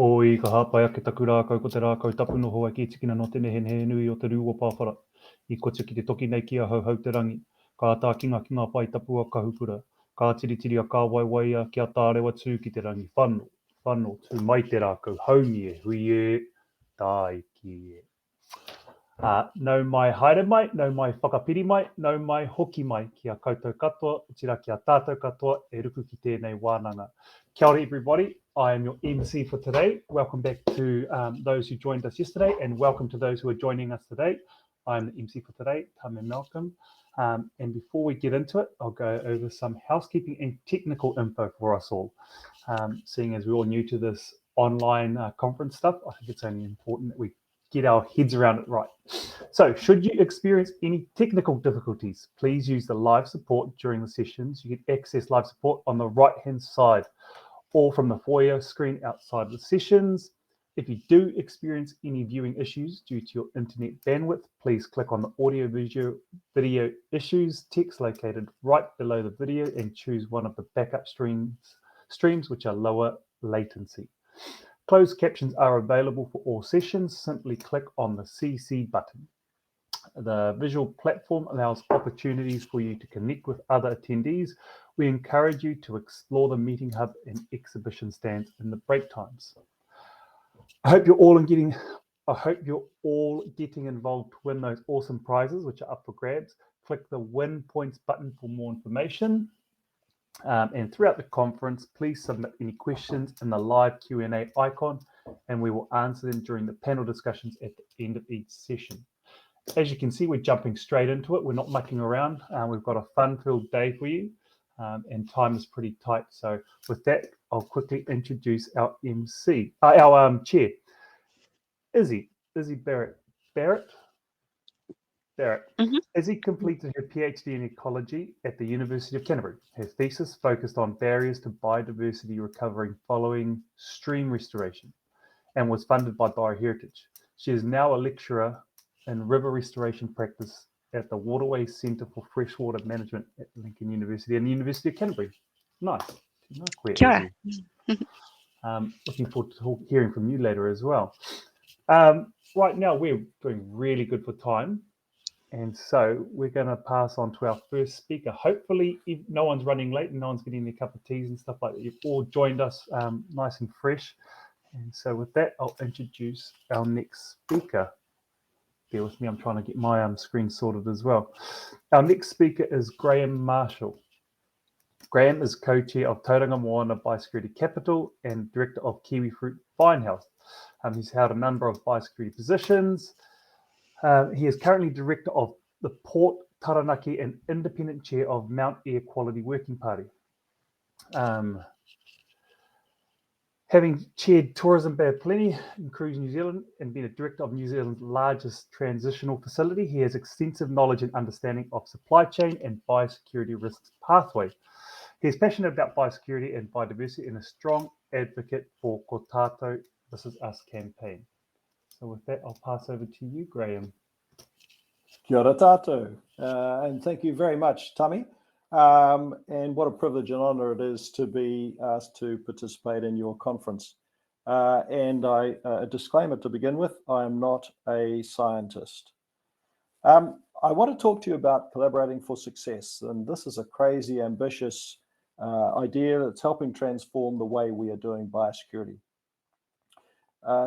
Oi, ka hapai ake taku rākau ko te rākau tapu noho ai ki tikina no te nehe nui o te rūo pāwhara. I kotia ki te toki nei ki a hau te rangi. Ka tā kinga pai tapu a ka hupura. Ka tiritiri a ka waiwai a ki a tārewa tū ki te rangi whano. Whano tū mai te rākau haungi e hui e tai ki e. Nau mai haere mai, nau mai whakapiri mai, nau mai hoki mai ki a koutou katoa, tira ki a tātou katoa e ruku ki tēnei wānanga. Kia ora everybody, I am your MC for today. Welcome back to those who joined us yesterday and welcome to those who are joining us today. I'm the MC for today, Tame Malcolm. And before we get into it, I'll go over some housekeeping and technical info for us all. Seeing as we're all new to this online conference stuff, I think it's only important that we get our heads around it right. So should you experience any technical difficulties, please use the live support during the sessions. You can access live support on the right-hand side or from the foyer screen outside of the sessions. If you do experience any viewing issues due to your internet bandwidth, please click on the audio video issues text located right below the video and choose one of the backup streams which are lower latency. Closed captions are available for all sessions. Simply click on the CC button. The visual platform allows opportunities for you to connect with other attendees. We encourage you to explore the meeting hub and exhibition stands in the break times. I hope you're all getting involved to win those awesome prizes, which are up for grabs. Click the Win Points button for more information. And throughout the conference, please submit any questions in the live Q&A icon, and we will answer them during the panel discussions at the end of each session. As you can see, we're jumping straight into it. We're not mucking around. We've got a fun-filled day for you, and time is pretty tight. So with that, I'll quickly introduce our MC, our chair, Izzy Barrett. Izzy completed her PhD in ecology at the University of Canterbury. Her thesis focused on barriers to biodiversity recovery following stream restoration and was funded by Bioheritage. She is now a lecturer in river restoration practice at the Waterways Centre for Freshwater Management at Lincoln University and the University of Canterbury. Nice. Kia ora. Looking forward to hearing from you later as well. Right now, we're doing really good for time. And so we're going to pass on to our first speaker. Hopefully, if no one's running late and no one's getting their cup of teas and stuff like that. You've all joined us nice and fresh. And so with that, I'll introduce our next speaker. Bear with me, I'm trying to get my screen sorted as well. Our next speaker is Graeme Marshall. Graeme is co-chair of Tauranga Moana Biosecurity Capital and director of Kiwi Fruit Vine Health. He's held a number of biosecurity positions. He is currently director of the Port Taranaki and independent chair of Mount Air Quality Working Party. Having chaired Tourism Bay of Plenty in Cruise New Zealand and been a director of New Zealand's largest transitional facility, he has extensive knowledge and understanding of supply chain and biosecurity risks pathway. He is passionate about biosecurity and biodiversity and a strong advocate for Ko Tātou, This Is Us campaign. So with that, I'll pass over to you, Graeme. Kia ora tātou, and thank you very much, Tami. And what a privilege and honour it is to be asked to participate in your conference. And a disclaimer to begin with, I am not a scientist. I want to talk to you about collaborating for success, and this is a crazy, ambitious idea that's helping transform the way we are doing biosecurity.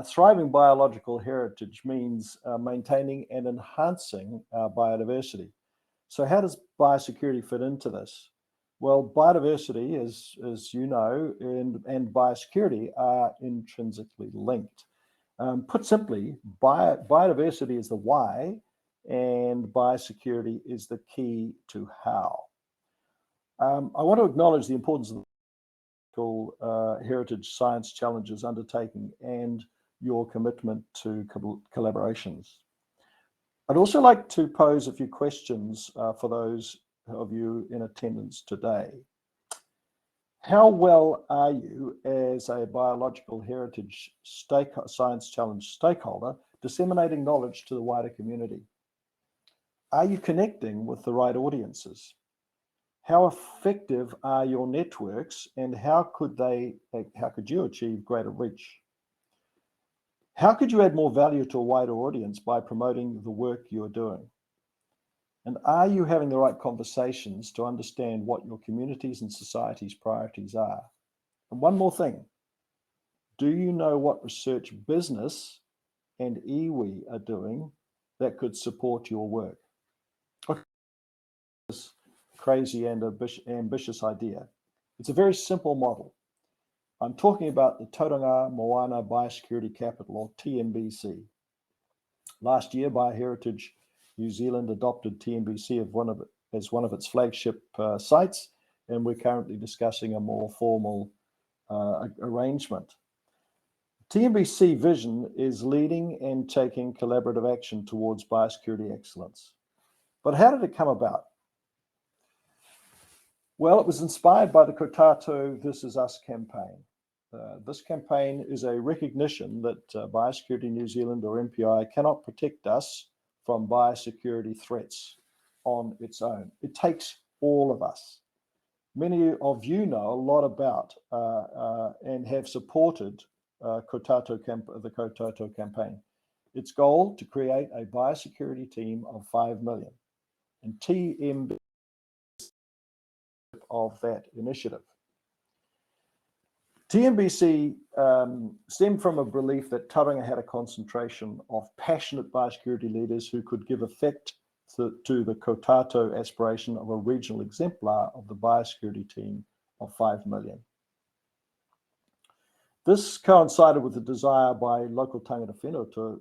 Thriving biological heritage means maintaining and enhancing our biodiversity. So how does biosecurity fit into this? Well, biodiversity, as you know, and biosecurity are intrinsically linked. Put simply, biodiversity is the why, and biosecurity is the key to how. I want to acknowledge the importance of heritage science challenges undertaking and your commitment to collaborations. I'd also like to pose a few questions for those of you in attendance today. How well are you as a biological heritage science challenge stakeholder disseminating knowledge to the wider community? Are you connecting with the right audiences? How effective are your networks, and how could you achieve greater reach? How could you add more value to a wider audience by promoting the work you're doing? And are you having the right conversations to understand what your communities and society's priorities are? And one more thing, do you know what research business and iwi are doing that could support your work? Okay. This crazy and ambitious idea. It's a very simple model. I'm talking about the Tauranga Moana Biosecurity Capital, or TMBC. Last year, Bioheritage New Zealand adopted TMBC as one of its flagship sites, and we're currently discussing a more formal arrangement. TMBC vision is leading and taking collaborative action towards biosecurity excellence. But how did it come about? Well, it was inspired by the Kotato This Is Us campaign. This campaign is a recognition that Biosecurity New Zealand, or MPI, cannot protect us from biosecurity threats on its own. It takes all of us. Many of you know a lot about and have supported the Kotato campaign. Its goal to create a biosecurity team of 5 million, and TMB of that initiative. TMBC stemmed from a belief that Tauranga had a concentration of passionate biosecurity leaders who could give effect to the Kotato aspiration of a regional exemplar of the biosecurity team of 5 million. This coincided with the desire by local tangata whenua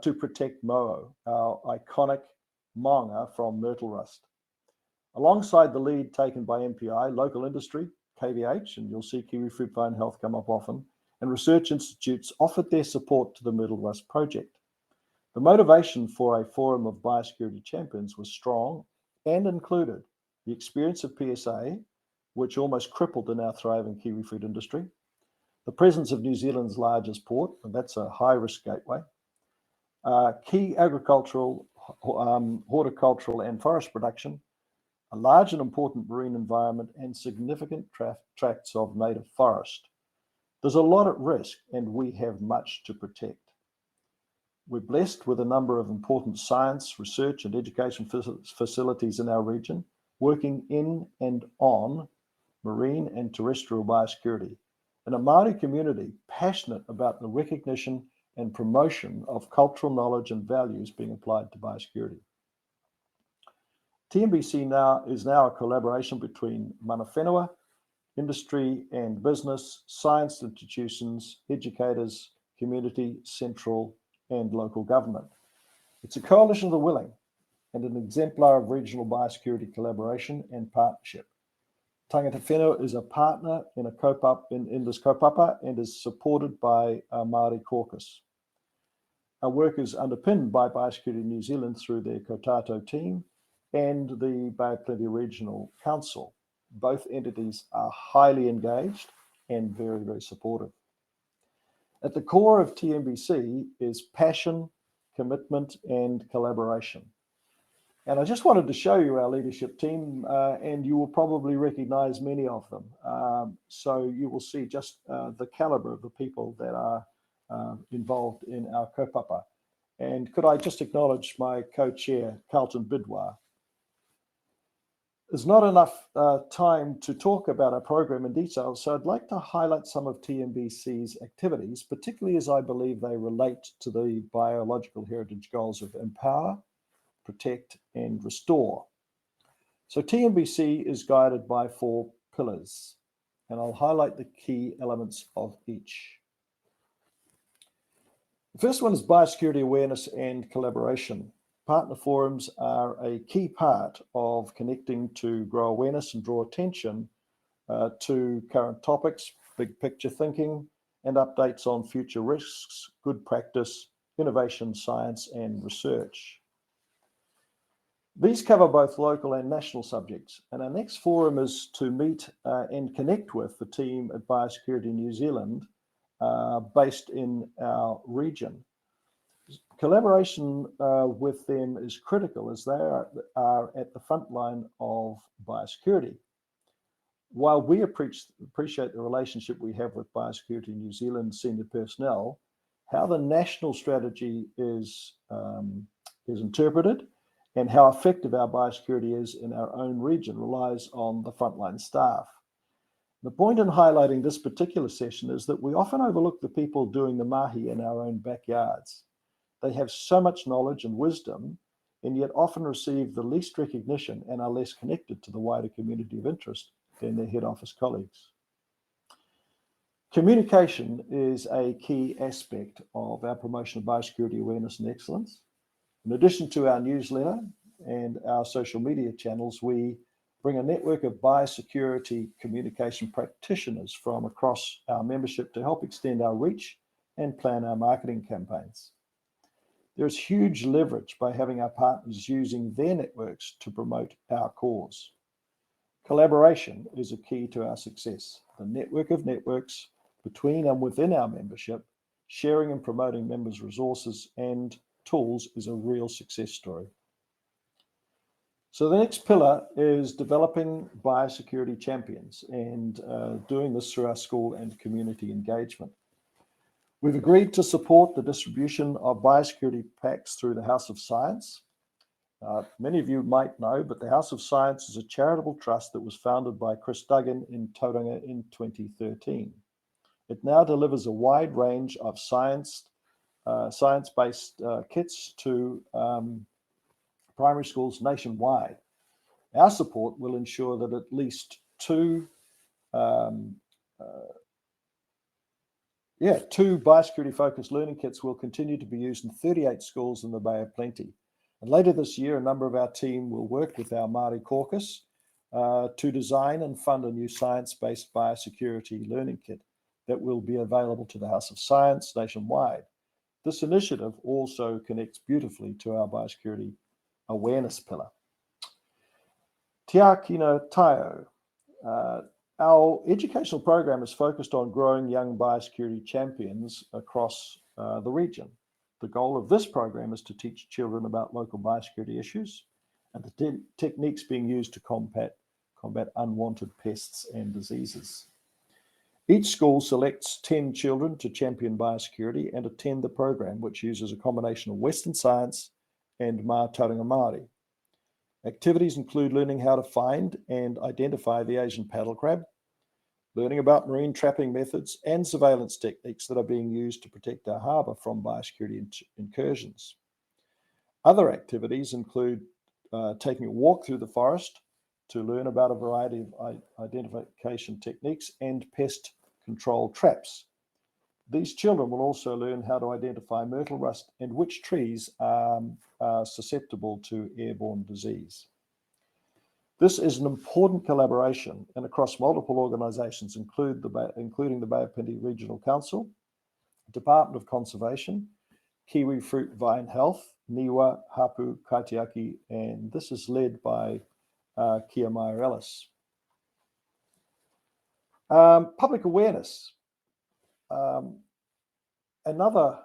to protect Mo'o, our iconic maunga, from myrtle rust. Alongside the lead taken by MPI, local industry, KVH, and you'll see Kiwi Food Fire Health come up often, and research institutes offered their support to the Myrtle Rust project. The motivation for a forum of biosecurity champions was strong and included the experience of PSA, which almost crippled the now thriving Kiwi food industry, the presence of New Zealand's largest port, and that's a high-risk gateway, key agricultural, horticultural and forest production, a large and important marine environment, and significant tracts of native forest. There's a lot at risk, and we have much to protect. We're blessed with a number of important science, research, and education facilities in our region, working in and on marine and terrestrial biosecurity, and a Māori community passionate about the recognition and promotion of cultural knowledge and values being applied to biosecurity. TMBC is now a collaboration between mana whenua, industry and business, science institutions, educators, community, central and local government. It's a coalition of the willing and an exemplar of regional biosecurity collaboration and partnership. Tangata whenua is a partner in this kaupapa and is supported by our Māori caucus. Our work is underpinned by Biosecurity New Zealand through their Kotato team and the Bay of Plenty Regional Council. Both entities are highly engaged and very, very supportive. At the core of TMBC is passion, commitment, and collaboration. And I just wanted to show you our leadership team, and you will probably recognize many of them. So you will see just the caliber of the people that are involved in our kaupapa. And could I just acknowledge my co-chair, Carlton Bidwar. There's not enough time to talk about our program in detail, so I'd like to highlight some of TMBC's activities, particularly as I believe they relate to the biological heritage goals of empower, protect, and restore. So TMBC is guided by 4 pillars, and I'll highlight the key elements of each. The first one is biosecurity awareness and collaboration. Partner forums are a key part of connecting to grow awareness and draw attention to current topics, big picture thinking, and updates on future risks, good practice, innovation, science, and research. These cover both local and national subjects, and our next forum is to meet and connect with the team at Biosecurity New Zealand based in our region. Collaboration with them is critical as they are at the front line of biosecurity. while we appreciate the relationship we have with Biosecurity New Zealand senior personnel, how the national strategy is interpreted and how effective our biosecurity is in our own region relies on the frontline staff. The point in highlighting this particular session is that we often overlook the people doing the mahi in our own backyards. They have so much knowledge and wisdom, and yet often receive the least recognition and are less connected to the wider community of interest than their head office colleagues. Communication is a key aspect of our promotion of biosecurity awareness and excellence. In addition to our newsletter and our social media channels, we bring a network of biosecurity communication practitioners from across our membership to help extend our reach and plan our marketing campaigns. There is huge leverage by having our partners using their networks to promote our cause. Collaboration is a key to our success. The network of networks between and within our membership, sharing and promoting members' resources and tools is a real success story. So the next pillar is developing biosecurity champions and doing this through our school and community engagement. We've agreed to support the distribution of biosecurity packs through the House of Science. Many of you might know, but the House of Science is a charitable trust that was founded by Chris Duggan in Tauranga in 2013. It now delivers a wide range of science-based kits to primary schools nationwide. Our support will ensure that at least two biosecurity-focused learning kits will continue to be used in 38 schools in the Bay of Plenty. And later this year, a number of our team will work with our Māori caucus to design and fund a new science-based biosecurity learning kit that will be available to the House of Science nationwide. This initiative also connects beautifully to our biosecurity awareness pillar. Taiao. Our educational program is focused on growing young biosecurity champions across the region. The goal of this program is to teach children about local biosecurity issues and the techniques being used to combat unwanted pests and diseases. Each school selects 10 children to champion biosecurity and attend the program, which uses a combination of Western science and Tauranga Māori. Activities include learning how to find and identify the Asian paddle crab, learning about marine trapping methods and surveillance techniques that are being used to protect our harbour from biosecurity incursions. Other activities include taking a walk through the forest to learn about a variety of identification techniques and pest control traps. These children will also learn how to identify myrtle rust and which trees are susceptible to airborne disease. This is an important collaboration and across multiple organisations, including the Bay of Plenty Regional Council, Department of Conservation, Kiwi Fruit Vine Health, Niwa, Hapu, Kaitiaki, and this is led by Kia Meyer Ellis. Public awareness. Another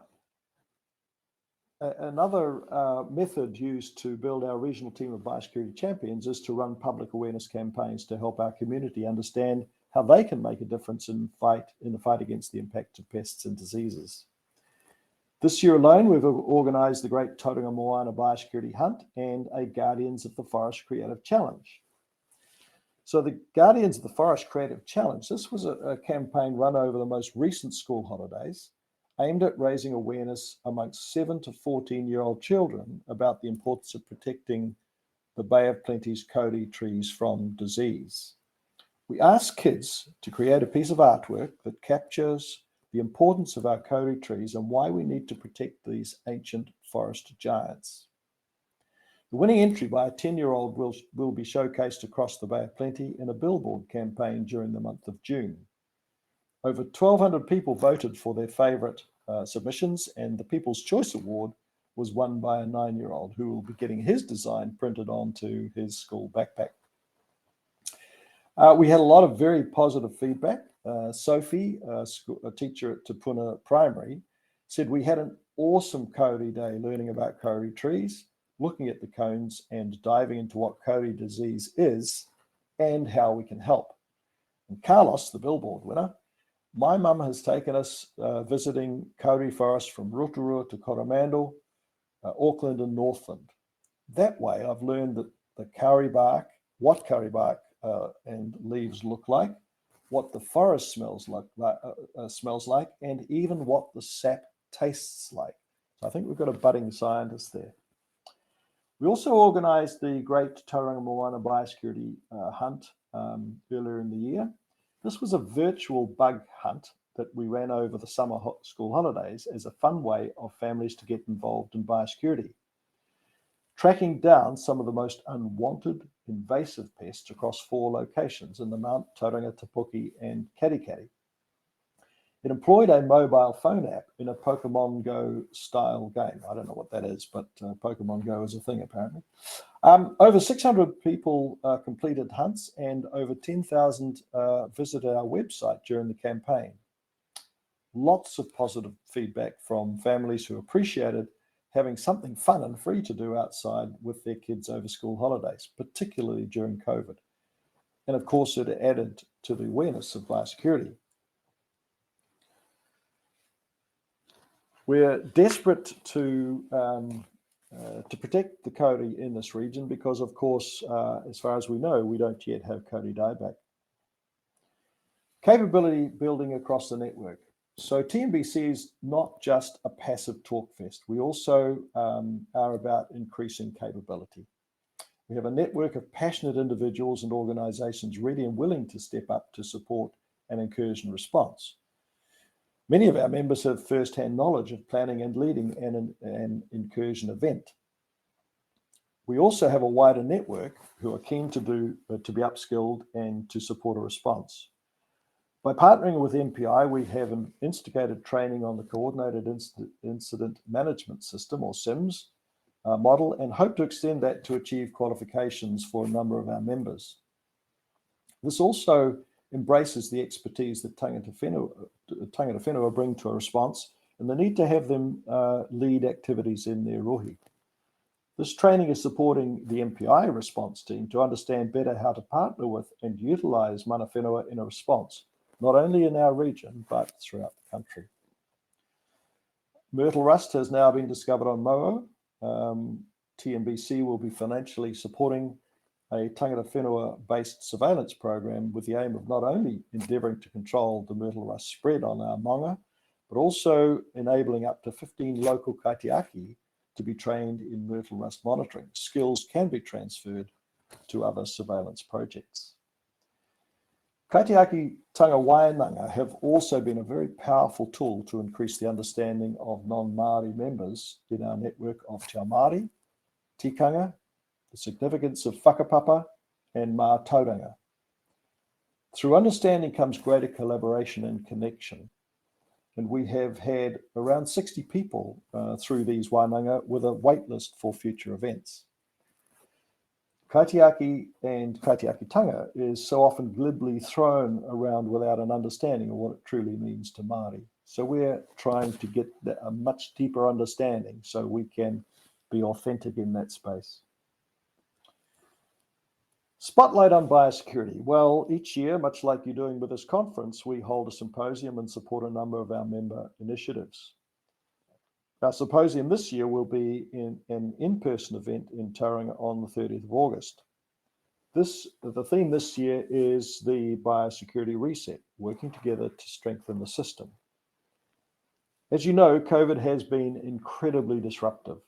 method used to build our regional team of biosecurity champions is to run public awareness campaigns to help our community understand how they can make a difference in the fight against the impact of pests and diseases. This year alone, we've organised the Great Tauranga Moana Biosecurity Hunt and a Guardians of the Forest Creative Challenge. So the Guardians of the Forest Creative Challenge, this was a campaign run over the most recent school holidays, aimed at raising awareness amongst 7 to 14-year-old children about the importance of protecting the Bay of Plenty's kauri trees from disease. We asked kids to create a piece of artwork that captures the importance of our kauri trees and why we need to protect these ancient forest giants. The winning entry by a 10-year-old will be showcased across the Bay of Plenty in a billboard campaign during the month of June. Over 1,200 people voted for their favourite submissions, and the People's Choice Award was won by a 9-year-old who will be getting his design printed onto his school backpack. We had a lot of very positive feedback. Sophie, a teacher at Te Puna Primary, said we had an awesome kauri day learning about kauri trees, looking at the cones and diving into what kauri disease is and how we can help. And Carlos, the billboard winner, my mum has taken us visiting kauri forest from Rotorua to Coromandel, Auckland and Northland. That way I've learned that the kauri bark, what kauri bark and leaves look like, what the forest smells like, and even what the sap tastes like. So I think we've got a budding scientist there. We also organised the Great Tauranga Moana Biosecurity Hunt earlier in the year. This was a virtual bug hunt that we ran over the summer school holidays as a fun way of families to get involved in biosecurity, tracking down some of the most unwanted invasive pests across 4 locations in the Mount Tauranga, Tapuki and Katikati. It employed a mobile phone app in a Pokemon Go style game. I don't know what that is, but Pokemon Go is a thing apparently. Over 600 people completed hunts and over 10,000 visited our website during the campaign. Lots of positive feedback from families who appreciated having something fun and free to do outside with their kids over school holidays, particularly during COVID. And of course, it added to the awareness of biosecurity. We're desperate to protect the kauri in this region because, of course, as far as we know, we don't yet have kauri dieback. Capability building across the network. So TNBC is not just a passive talk fest. We also are about increasing capability. We have a network of passionate individuals and organisations ready and willing to step up to support an incursion response. Many of our members have first-hand knowledge of planning and leading an incursion event. We also have a wider network who are keen to be upskilled and to support a response. By partnering with MPI, we have instigated training on the Coordinated Incident Management System, or SIMS, model, and hope to extend that to achieve qualifications for a number of our members. This also embraces the expertise that tangata whenua bring to a response and the need to have them lead activities in their rohi. This training is supporting the MPI response team to understand better how to partner with and utilise mana whenua in a response, not only in our region, but throughout the country. Myrtle rust has now been discovered on Moa. TNBC will be financially supporting a tangata whenua-based surveillance program with the aim of not only endeavouring to control the myrtle rust spread on our maunga, but also enabling up to 15 local kaitiaki to be trained in myrtle rust monitoring. Skills can be transferred to other surveillance projects. Kaitiaki tanga waenanga have also been a very powerful tool to increase the understanding of non-Māori members in our network of Te Ao Māori, tikanga, the significance of whakapapa, and mā tauranga. Through understanding comes greater collaboration and connection. And we have had around 60 people through these wānanga with a wait list for future events. Kaitiaki and kaitiakitanga is so often glibly thrown around without an understanding of what it truly means to Māori. So we're trying to get a much deeper understanding so we can be authentic in that space. Spotlight on biosecurity. Well, each year, much like you're doing with this conference, we hold a symposium and support a number of our member initiatives. Our symposium this year will be an in-person event in Tauranga on the 30th of August. The theme this year is the Biosecurity Reset, working together to strengthen the system. As you know, COVID has been incredibly disruptive.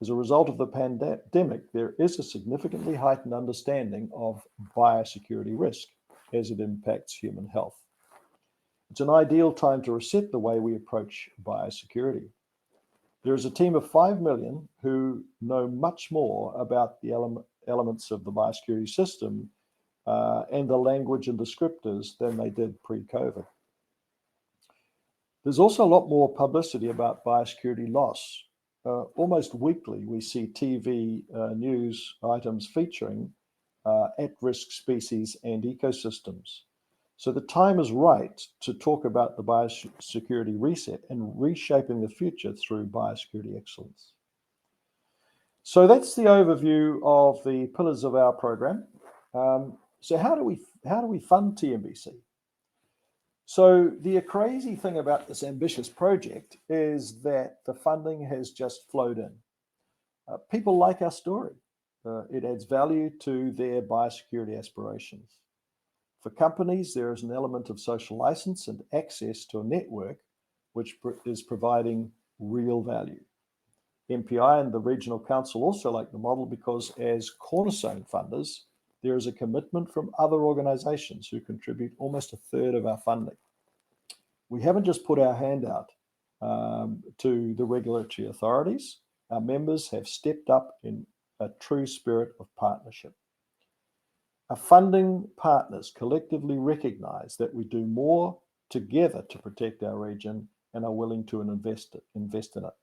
As a result of the pandemic, there is a significantly heightened understanding of biosecurity risk as it impacts human health. It's an ideal time to reset the way we approach biosecurity. There is a team of 5 million who know much more about the elements of the biosecurity system and the language and descriptors than they did pre-COVID. There's also a lot more publicity about biosecurity loss. Almost weekly, we see TV news items featuring at-risk species and ecosystems. So the time is right to talk about the biosecurity reset and reshaping the future through biosecurity excellence. So that's the overview of the pillars of our program. So how do we fund TNBC? So the crazy thing about this ambitious project is that the funding has just flowed in. People like our story. It adds value to their biosecurity aspirations. For companies, there is an element of social license and access to a network which is providing real value. MPI and the Regional Council also like the model because as cornerstone funders, there is a commitment from other organisations who contribute almost a third of our funding. We haven't just put our hand out to the regulatory authorities. Our members have stepped up in a true spirit of partnership. Our funding partners collectively recognise that we do more together to protect our region and are willing to invest in it.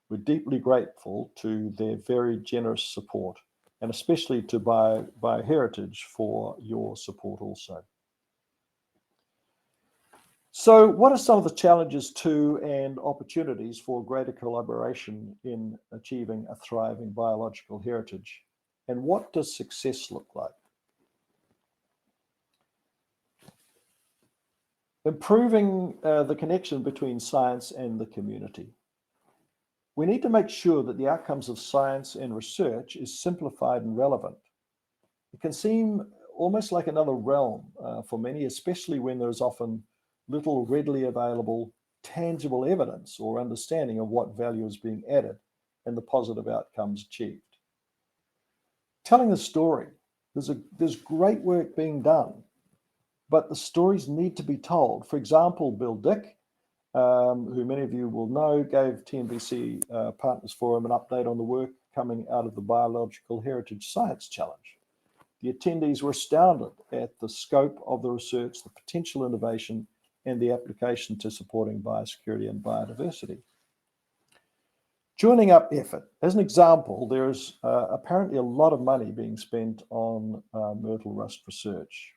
We're deeply grateful to their very generous support, and especially to Bioheritage for your support also. So what are some of the challenges to and opportunities for greater collaboration in achieving a thriving biological heritage? And what does success look like? Improving the connection between science and the community. We need to make sure that the outcomes of science and research is simplified and relevant. It can seem almost like another realm for many, especially when there's often little readily available tangible evidence or understanding of what value is being added and the positive outcomes achieved. Telling the story, there's great work being done, but the stories need to be told. For example, Bill Dick, who many of you will know, gave TNBC Partners Forum an update on the work coming out of the Biological Heritage Science Challenge. The attendees were astounded at the scope of the research, the potential innovation, and the application to supporting biosecurity and biodiversity. Joining up effort. As an example, there is apparently a lot of money being spent on myrtle rust research.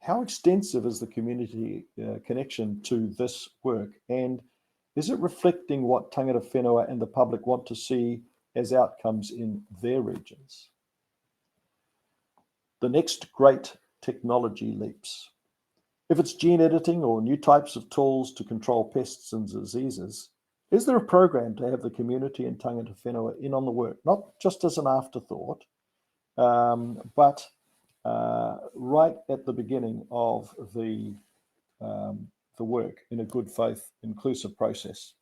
How extensive is the community connection to this work, and is it reflecting what tangata whenua and the public want to see as outcomes in their regions? The next great technology leaps. If it's gene editing or new types of tools to control pests and diseases, is there a program to have the community and tangata whenua in on the work, not just as an afterthought, but right at the beginning of the work in a good faith, inclusive process?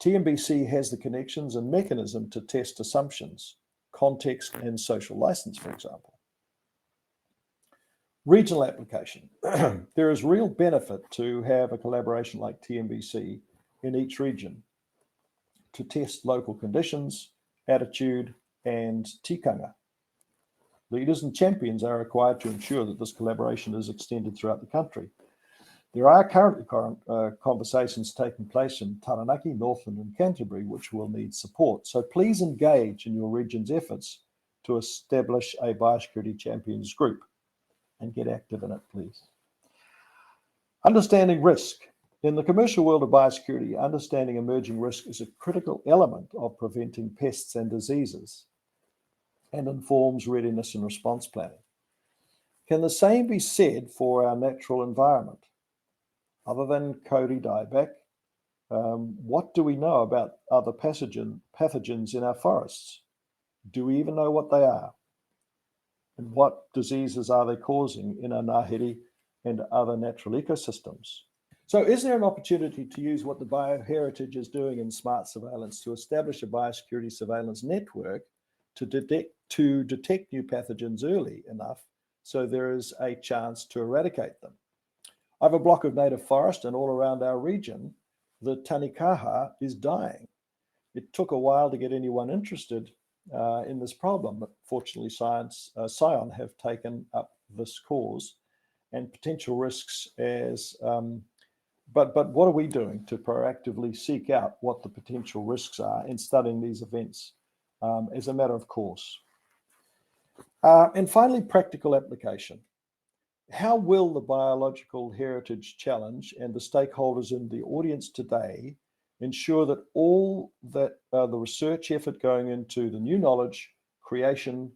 TNBC has the connections and mechanism to test assumptions, context, and social license, for example. Regional application. There is real benefit to have a collaboration like TNBC in each region to test local conditions, attitude, and tikanga. Leaders and champions are required to ensure that this collaboration is extended throughout the country. There are currently conversations taking place in Taranaki, Northland, and Canterbury, which will need support. So please engage in your region's efforts to establish a biosecurity champions group and get active in it, please. Understanding risk. In the commercial world of biosecurity, understanding emerging risk is a critical element of preventing pests and diseases and informs readiness and response planning. Can the same be said for our natural environment? Other than Cody dieback, what do we know about other pathogens in our forests? Do we even know what they are? And what diseases are they causing in our ngāhere and other natural ecosystems? So is there an opportunity to use what the Bioheritage is doing in smart surveillance to establish a biosecurity surveillance network to detect new pathogens early enough so there is a chance to eradicate them? I have a block of native forest, and all around our region, the tanikaha is dying. It took a while to get anyone interested in this problem, but fortunately Scion have taken up this cause and potential risks as, but what are we doing to proactively seek out what the potential risks are in studying these events as a matter of course? And finally, practical application. How will the Biological Heritage Challenge and the stakeholders in the audience today ensure that all that the research effort going into the new knowledge creation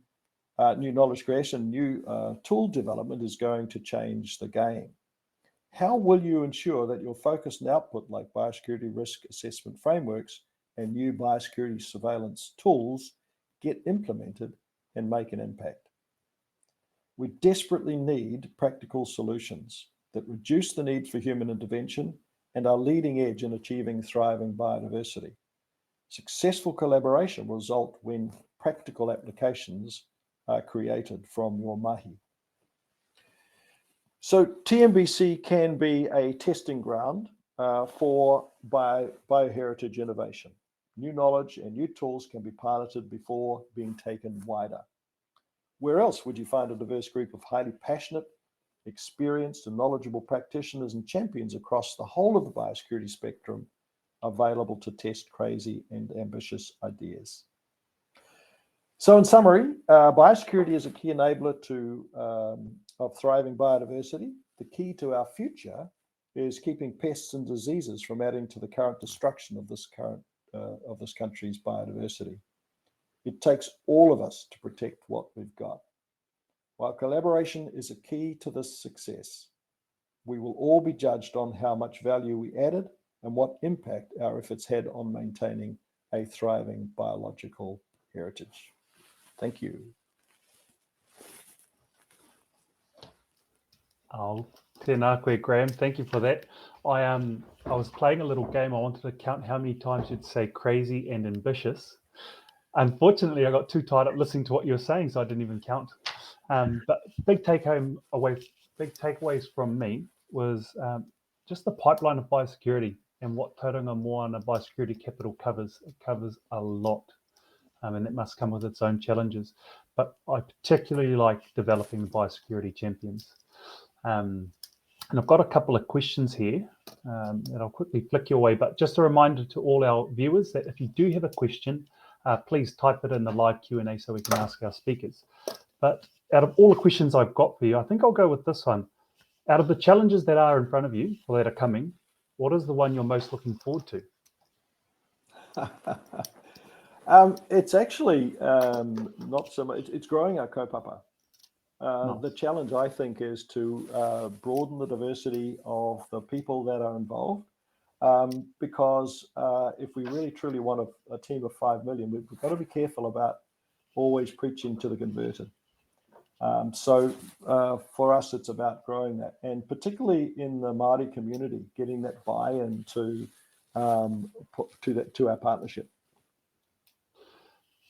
new knowledge creation, new tool development is going to change the game. How will you ensure that your focus and output, like biosecurity risk assessment frameworks and new biosecurity surveillance tools, get implemented and make an impact? We desperately need practical solutions that reduce the need for human intervention and are leading edge in achieving thriving biodiversity. Successful collaboration will result when practical applications are created from your mahi. So TNBC can be a testing ground for bioheritage innovation. New knowledge and new tools can be piloted before being taken wider. Where else would you find a diverse group of highly passionate, experienced and knowledgeable practitioners and champions across the whole of the biosecurity spectrum available to test crazy and ambitious ideas? So in summary, biosecurity is a key enabler of thriving biodiversity. The key to our future is keeping pests and diseases from adding to the current destruction of this country's biodiversity. It takes all of us to protect what we've got. While collaboration is a key to this success, we will all be judged on how much value we added and what impact our efforts had on maintaining a thriving biological heritage. Thank you. Oh, tēnā koe, Graeme. Thank you for that. I was playing a little game. I wanted to count how many times you'd say crazy and ambitious. Unfortunately, I got too tied up listening to what you were saying, so I didn't even count. But big takeaways from me was just the pipeline of biosecurity and what Tauranga Moana Biosecurity Capital covers. It covers a lot. And it must come with its own challenges. But I particularly like developing the biosecurity champions. And I've got a couple of questions here that I'll quickly flick your way. But just a reminder to all our viewers that if you do have a question, please type it in the live Q&A so we can ask our speakers. But out of all the questions I've got for you, I think I'll go with this one. Out of the challenges that are in front of you or that are coming, what is the one you're most looking forward to? It's actually not so much. It's growing our kaupapa. Nice. The challenge, I think, is to broaden the diversity of the people that are involved. Because if we really truly want a team of 5 million, we've got to be careful about always preaching to the converted. So for us, it's about growing that, and particularly in the Māori community, getting that buy-in to our partnership.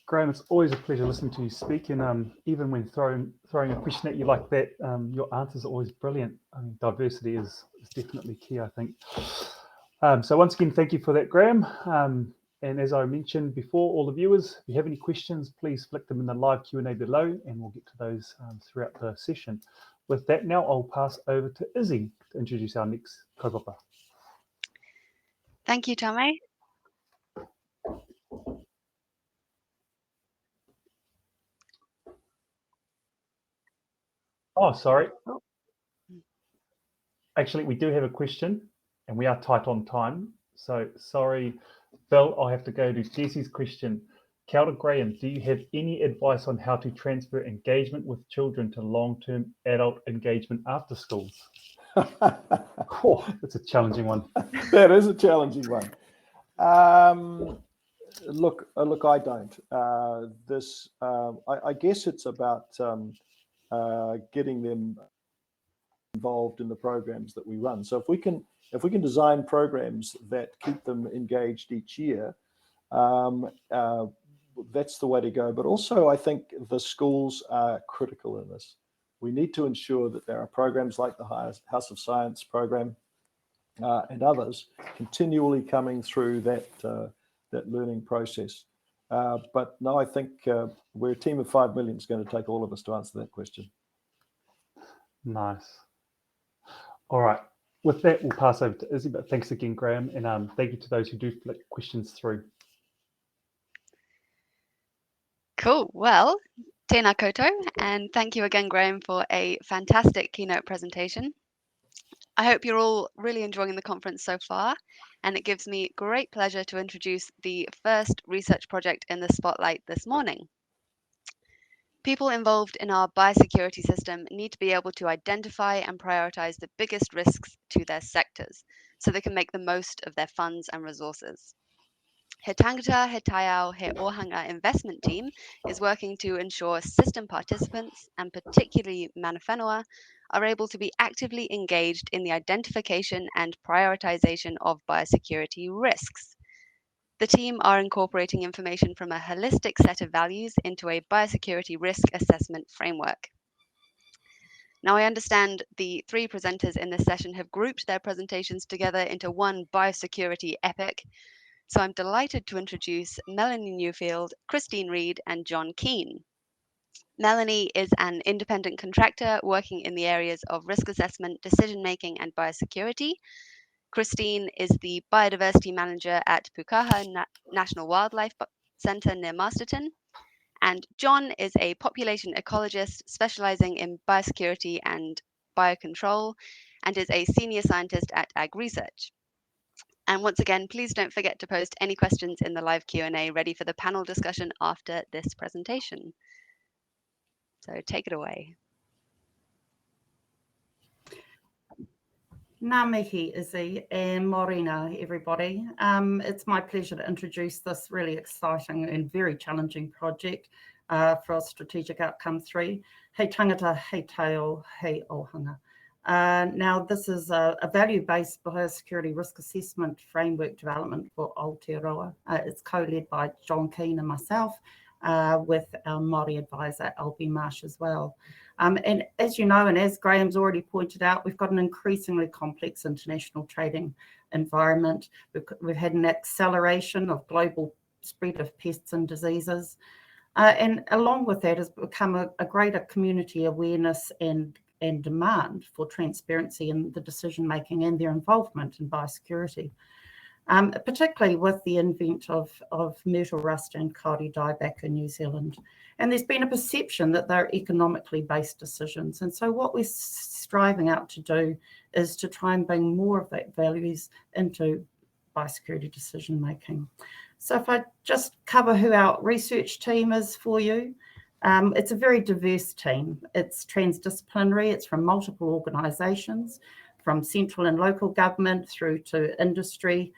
Graeme, it's always a pleasure listening to you speak, and even when throwing a question at you like that, your answers are always brilliant. I mean, diversity is definitely key, I think. So once again, thank you for that, Graeme. And as I mentioned before, all the viewers, if you have any questions, please flick them in the live Q&A below, and we'll get to those throughout the session. With that, now I'll pass over to Izzy to introduce our next kaupapa. Thank you, Tame. Oh, sorry. Actually, we do have a question, and we are tight on time. So sorry, Phil, I'll have to go to Jesse's question. Kia ora, Graeme, do you have any advice on how to transfer engagement with children to long-term adult engagement after schools? Oh, that's a challenging one. That is a challenging one. Look, I don't. I guess it's about getting them involved in the programs that we run. So if we can design programs that keep them engaged each year, that's the way to go. But also, I think the schools are critical in this. We need to ensure that there are programs like the House of Science program and others continually coming through that learning process. But no, I think we're a team of 5 million. It's going to take all of us to answer that question. Nice. All right. With that, we'll pass over to Izzy, but thanks again, Graeme, and thank you to those who do flick questions through. Cool. Well, tēnā koutou, and thank you again, Graeme, for a fantastic keynote presentation. I hope you're all really enjoying the conference so far, and it gives me great pleasure to introduce the first research project in the spotlight this morning. People involved in our biosecurity system need to be able to identify and prioritize the biggest risks to their sectors so they can make the most of their funds and resources. He Tangata, He Taiao, He Ōhanga investment team is working to ensure system participants, and particularly mana whenua, are able to be actively engaged in the identification and prioritization of biosecurity risks. The team are incorporating information from a holistic set of values into a biosecurity risk assessment framework. Now, I understand the three presenters in this session have grouped their presentations together into one biosecurity epic. So I'm delighted to introduce Melanie Newfield, Christine Reed, and John Kean. Melanie is an independent contractor working in the areas of risk assessment, decision-making, and biosecurity. Christine is the biodiversity manager at Pukaha National Wildlife Centre near Masterton. And John is a population ecologist specializing in biosecurity and biocontrol, and is a senior scientist at AgResearch. And once again, please don't forget to post any questions in the live Q&A ready for the panel discussion after this presentation. So take it away. Ngā mihi, Izzy, and morena, everybody. It's my pleasure to introduce this really exciting and very challenging project for Strategic Outcome 3, He Tangata, He Taiao, He Ōhanga. Now, this is a value-based biosecurity risk assessment framework development for Aotearoa. It's co-led by John Kean and myself, with our Māori advisor, Albie Marsh, as well. And as you know, and as Graeme's already pointed out, we've got an increasingly complex international trading environment. We've had an acceleration of global spread of pests and diseases. And along with that has become a greater community awareness and demand for transparency in the decision-making and their involvement in biosecurity. Particularly with the advent of myrtle rust and kauri dieback in New Zealand. And there's been a perception that they're economically based decisions. And so what we're striving out to do is to try and bring more of that values into biosecurity decision making. So if I just cover who our research team is for you. It's a very diverse team. It's transdisciplinary, it's from multiple organisations, from central and local government through to industry.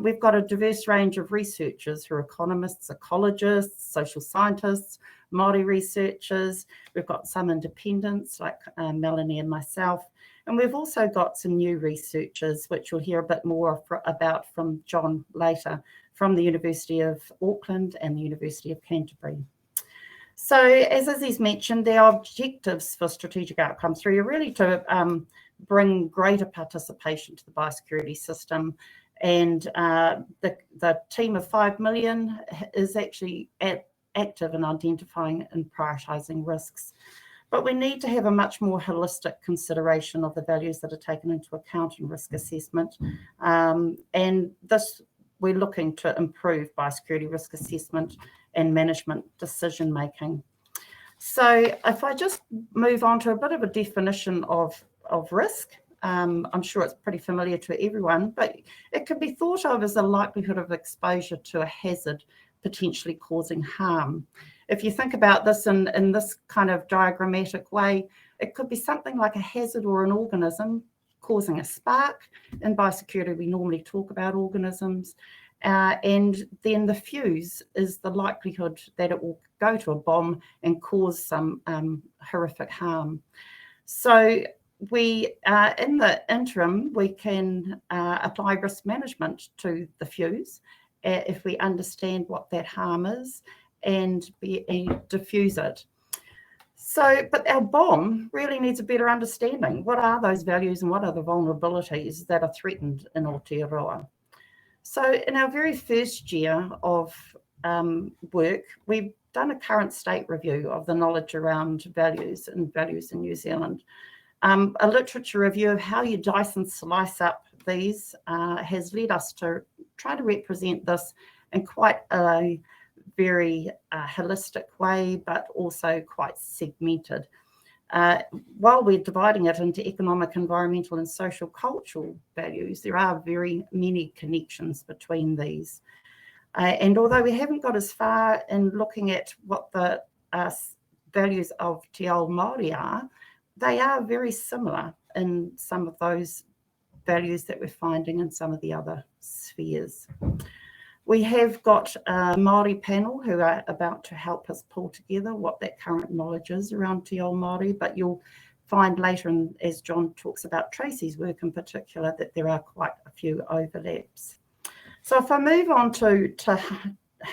We've got a diverse range of researchers who are economists, ecologists, social scientists, Māori researchers. We've got some independents like Melanie and myself. And we've also got some new researchers, which you'll hear a bit more about from John later, from the University of Auckland and the University of Canterbury. So as Izzy's mentioned, the objectives for Strategic Outcome 3 are really to bring greater participation to the biosecurity system. And the team of 5 million is actually active in identifying and prioritising risks. But we need to have a much more holistic consideration of the values that are taken into account in risk assessment. And this, we're looking to improve biosecurity risk assessment and management decision making. So if I just move on to a bit of a definition of risk, I'm sure it's pretty familiar to everyone, but it can be thought of as a likelihood of exposure to a hazard potentially causing harm. If you think about this in this kind of diagrammatic way, it could be something like a hazard or an organism causing a spark. In biosecurity, we normally talk about organisms. And then the fuse is the likelihood that it will go to a bomb and cause some horrific harm. So we, in the interim, we can apply risk management to the fuse if we understand what that harm is and diffuse it. So, but our bomb really needs a better understanding. What are those values and what are the vulnerabilities that are threatened in Aotearoa? So in our very first year of work, we've done a current state review of the knowledge around values in New Zealand. A literature review of how you dice and slice up these has led us to try to represent this in quite a very holistic way, but also quite segmented. While we're dividing it into economic, environmental and social cultural values, there are very many connections between these. And although we haven't got as far in looking at what the values of Te Ao Māori are, they are very similar in some of those values that we're finding in some of the other spheres. We have got a Māori panel who are about to help us pull together what that current knowledge is around Te Ao Māori, but you'll find later, as John talks about Tracy's work in particular, that there are quite a few overlaps. So if I move on to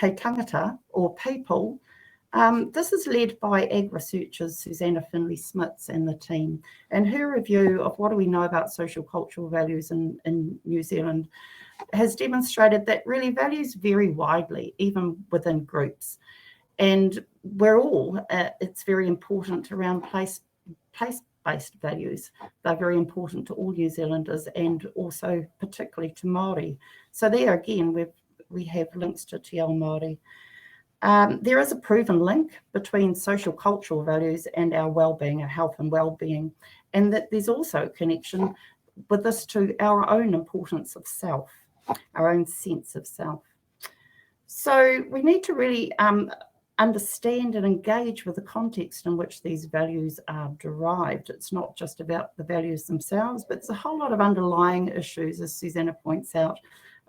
He Tangata, or people, this is led by AgResearchers Susanna Finlay-Smits and the team, and her review of what do we know about social cultural values in New Zealand has demonstrated that really values vary widely, even within groups. And we're all, it's very important around place-based values. They're very important to all New Zealanders and also particularly to Māori. So there again, we have links to Te Ao Māori. There is a proven link between social cultural values and our well-being, our health and well-being, and that there's also a connection with this to our own importance of self, our own sense of self. So we need to really understand and engage with the context in which these values are derived. It's not just about the values themselves, but it's a whole lot of underlying issues, as Susanna points out,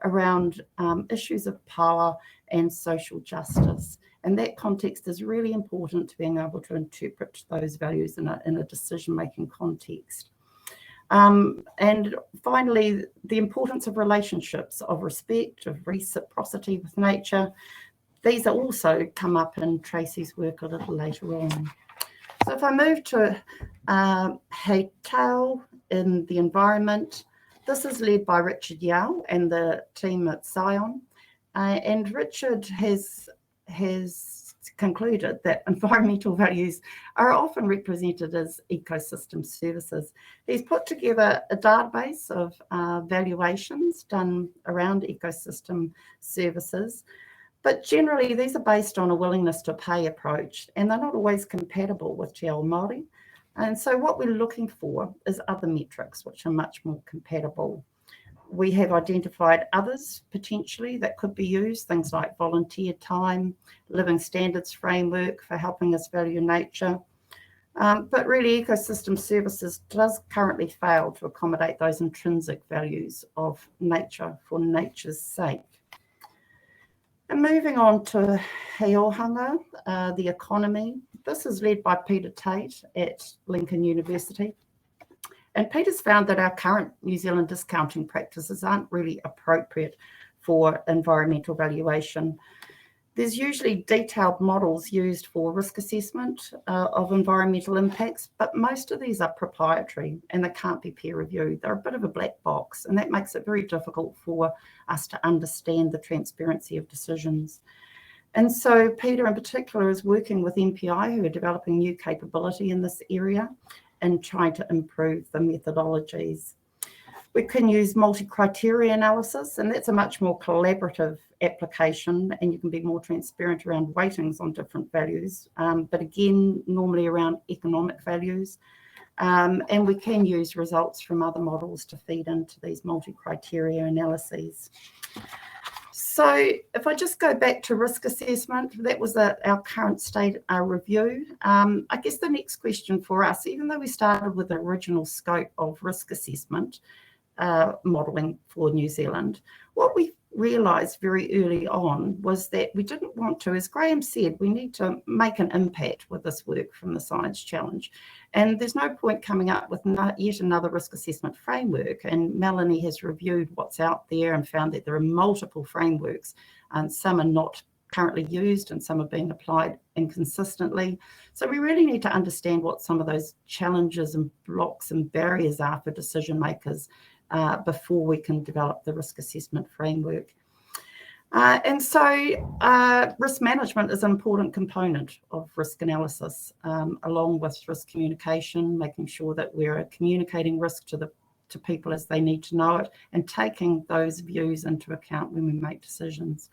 around issues of power and social justice. And that context is really important to being able to interpret those values in a decision-making context. And finally, the importance of relationships, of respect, of reciprocity with nature. These are also come up in Tracy's work a little later on. So if I move to He Taiao in the environment, this is led by Richard Yao and the team at Scion. And Richard has concluded that environmental values are often represented as ecosystem services. He's put together a database of valuations done around ecosystem services, but generally these are based on a willingness to pay approach, and they're not always compatible with Te Ao Māori. And so what we're looking for is other metrics which are much more compatible. We have identified others potentially that could be used, things like volunteer time, living standards framework for helping us value nature. But really ecosystem services does currently fail to accommodate those intrinsic values of nature for nature's sake. And moving on to He Ōhanga, the economy. This is led by Peter Tate at Lincoln University. And Peter's found that our current New Zealand discounting practices aren't really appropriate for environmental valuation. There's usually detailed models used for risk assessment of environmental impacts, but most of these are proprietary and they can't be peer reviewed. They're a bit of a black box, and that makes it very difficult for us to understand the transparency of decisions. And so Peter in particular is working with MPI, who are developing new capability in this area and trying to improve the methodologies. We can use multi-criteria analysis, and that's a much more collaborative application, and you can be more transparent around weightings on different values, but again, normally around economic values. And we can use results from other models to feed into these multi-criteria analyses. So if I just go back to risk assessment, that was our current state review. I guess the next question for us, even though we started with the original scope of risk assessment modelling for New Zealand, what we realised very early on was that we didn't want to, as Graeme said, we need to make an impact with this work from the Science Challenge. And there's no point coming up with yet another risk assessment framework. And Melanie has reviewed what's out there and found that there are multiple frameworks, and some are not currently used and some are being applied inconsistently. So we really need to understand what some of those challenges and blocks and barriers are for decision makers before we can develop the risk assessment framework. And so risk management is an important component of risk analysis, along with risk communication, making sure that we're communicating risk to people as they need to know it, and taking those views into account when we make decisions.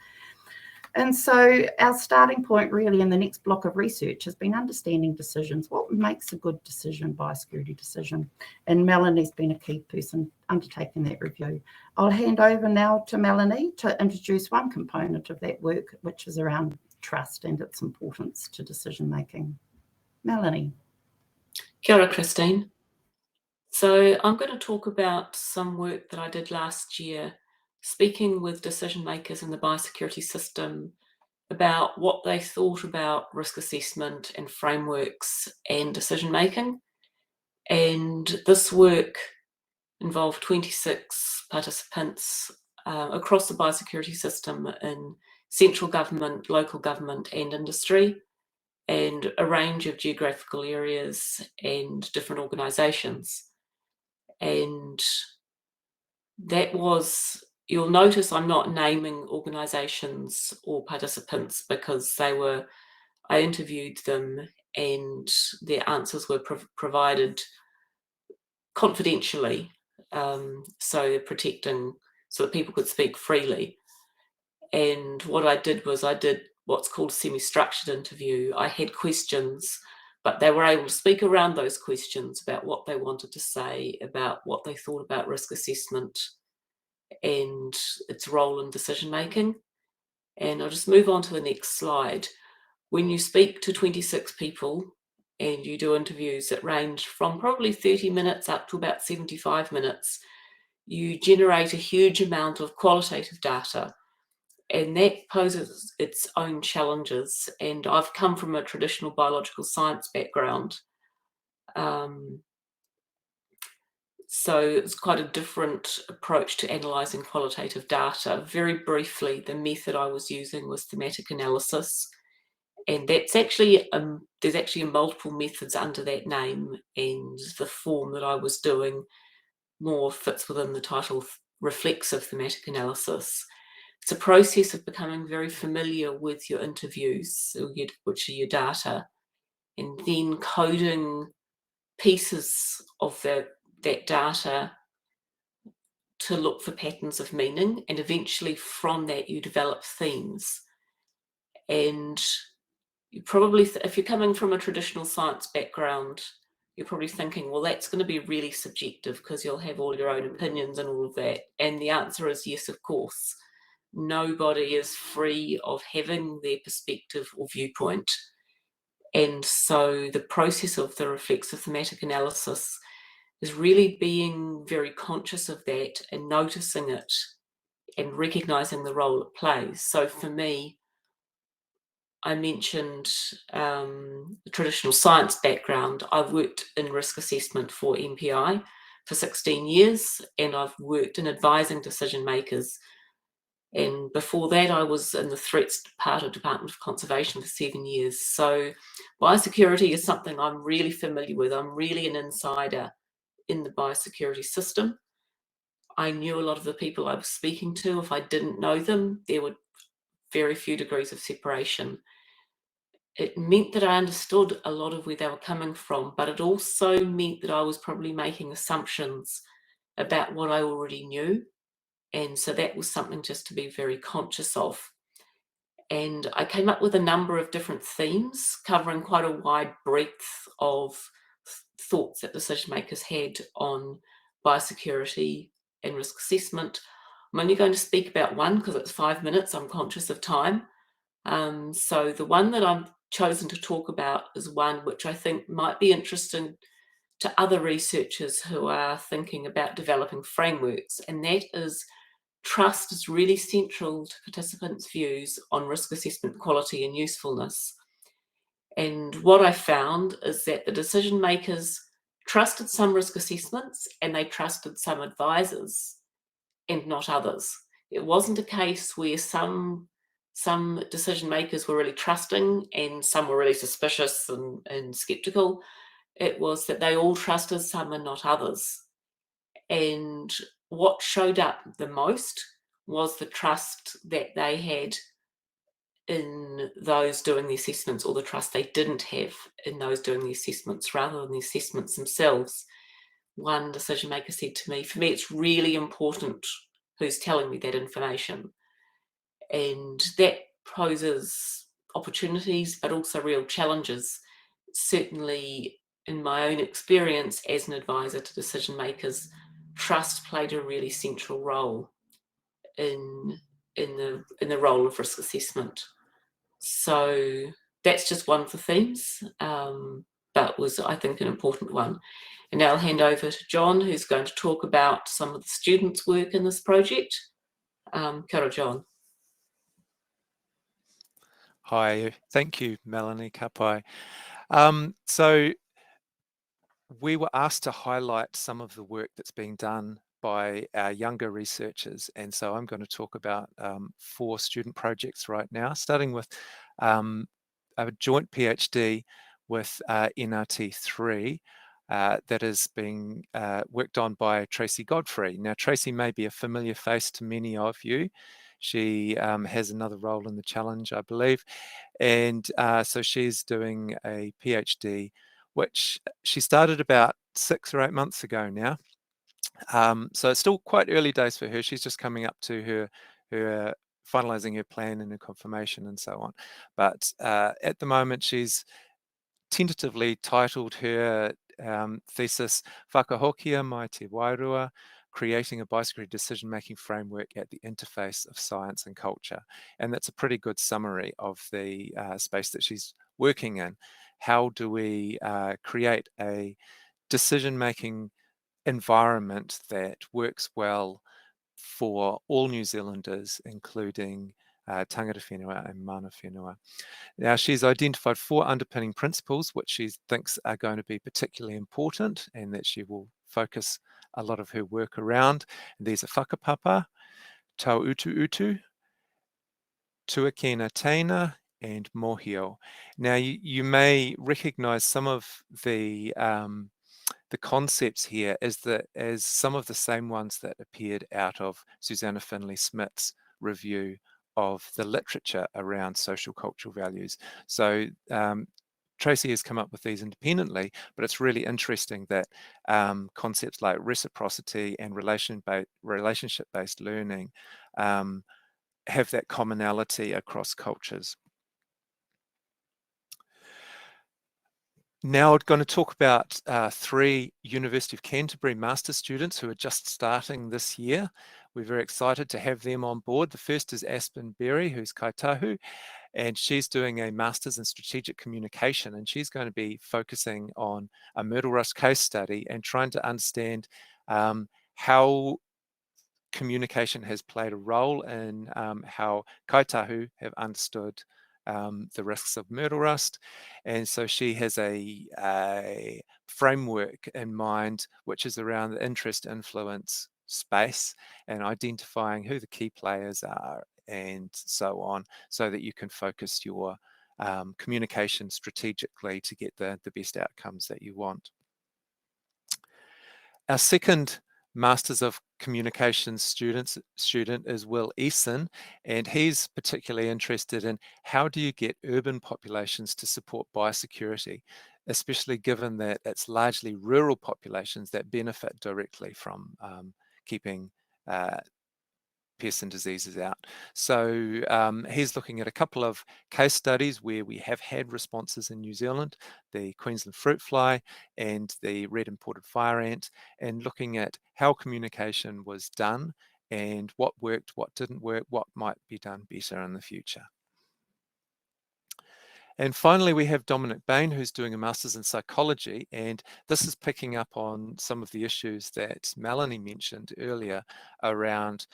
And so our starting point really in the next block of research has been understanding decisions. What makes a good decision, biosecurity decision? And Melanie's been a key person undertaking that review. I'll hand over now to Melanie to introduce one component of that work, which is around trust and its importance to decision making. Melanie. Kia ora, Christine. So I'm going to talk about some work that I did last year, speaking with decision makers in the biosecurity system about what they thought about risk assessment and frameworks and decision making. And this work involved 26 participants across the biosecurity system in central government, local government and industry, and a range of geographical areas and different organisations. And that was, you'll notice I'm not naming organisations or participants because I interviewed them and their answers were provided confidentially, so that people could speak freely. And what I did was I did what's called a semi-structured interview. I had questions, but they were able to speak around those questions about what they wanted to say, about what they thought about risk assessment and its role in decision making. And I'll just move on to the next slide. When you speak to 26 people and you do interviews that range from probably 30 minutes up to about 75 minutes, you generate a huge amount of qualitative data, and that poses its own challenges. And I've come from a traditional biological science background, so it's quite a different approach to analysing qualitative data. Very briefly, the method I was using was thematic analysis, and that's actually there's actually multiple methods under that name, and the form that I was doing more fits within the title reflexive thematic analysis. It's a process of becoming very familiar with your interviews, which are your data, and then coding pieces of that data to look for patterns of meaning, and eventually from that you develop themes. And you probably, if you're coming from a traditional science background, you're probably thinking, well, that's going to be really subjective because you'll have all your own opinions and all of that. And the answer is yes, of course. Nobody is free of having their perspective or viewpoint. And so the process of the reflexive thematic analysis is really being very conscious of that and noticing it and recognising the role it plays. So for me, I mentioned the traditional science background. I've worked in risk assessment for MPI for 16 years, and I've worked in advising decision makers. And before that, I was in the threats part of Department of Conservation for 7 years. So biosecurity is something I'm really familiar with. I'm really an insider in the biosecurity system. I knew a lot of the people I was speaking to. If I didn't know them, there were very few degrees of separation. It meant that I understood a lot of where they were coming from, but it also meant that I was probably making assumptions about what I already knew. And so that was something just to be very conscious of. And I came up with a number of different themes covering quite a wide breadth of thoughts that decision makers had on biosecurity and risk assessment. I'm only going to speak about one because it's 5 minutes. I'm conscious of time. So the one that I've chosen to talk about is one which I think might be interesting to other researchers who are thinking about developing frameworks, and that is trust is really central to participants' views on risk assessment quality and usefulness. And what I found is that the decision makers trusted some risk assessments and they trusted some advisors and not others. It wasn't a case where some decision makers were really trusting and some were really suspicious and skeptical. It was that they all trusted some and not others. And what showed up the most was the trust that they had in those doing the assessments, or the trust they didn't have in those doing the assessments rather than the assessments themselves. One decision maker said to me, for me, it's really important who's telling me that information. And that poses opportunities, but also real challenges. Certainly, in my own experience as an advisor to decision makers, trust played a really central role in the role of risk assessment. So that's just one of the themes. but was, I think, an important one. And now I'll hand over to John, who's going to talk about some of the students' work in this project. Kia ora, John. Hi, thank you, Melanie. Ka pai. So we were asked to highlight some of the work that's being done by our younger researchers, and so I'm going to talk about 4 student projects right now, starting with a joint PhD with NRT3 that is being worked on by Tracy Godfrey. Now, Tracy may be a familiar face to many of you. She has another role in the challenge, I believe, and so she's doing a PhD, which she started about 6 or 8 months ago now. So it's still quite early days for her. She's just coming up to her finalizing her plan and her confirmation and so on. But at the moment, she's tentatively titled her thesis Whakahokia Mai Te Wairua, Creating a Biosecurity Decision-Making Framework at the Interface of Science and Culture. And that's a pretty good summary of the space that she's working in. How do we create a decision-making environment that works well for all New Zealanders, including tangata whenua and mana whenua. Now, she's identified 4 underpinning principles which she thinks are going to be particularly important and that she will focus a lot of her work around. And these are whakapapa, tau utu utu, tuakina teina, and mohio. Now, you may recognise some of the concepts here as some of the same ones that appeared out of Susanna Finlay-Smith's review of the literature around social cultural values. So Tracy has come up with these independently, but it's really interesting that concepts like reciprocity and relationship-based learning have that commonality across cultures. Now I'm going to talk about 3 University of Canterbury master's students who are just starting this year. We're very excited to have them on board. The first is Aspen Berry, who's Kaitahu, and she's doing a master's in strategic communication, and she's going to be focusing on a myrtle rust case study and trying to understand how communication has played a role in how Kaitahu have understood the risks of myrtle rust. And so she has a framework in mind which is around the interest influence space and identifying who the key players are and so on, so that you can focus your communication strategically to get the best outcomes that you want. Our second Masters of Communications student is Will Eason, and he's particularly interested in how do you get urban populations to support biosecurity, especially given that it's largely rural populations that benefit directly from keeping pests and diseases out. So he's looking at a couple of case studies where we have had responses in New Zealand, the Queensland fruit fly and the red imported fire ant, and looking at how communication was done and what worked, what didn't work, what might be done better in the future. And finally, we have Dominic Bain, who's doing a master's in psychology, and this is picking up on some of the issues that Melanie mentioned earlier around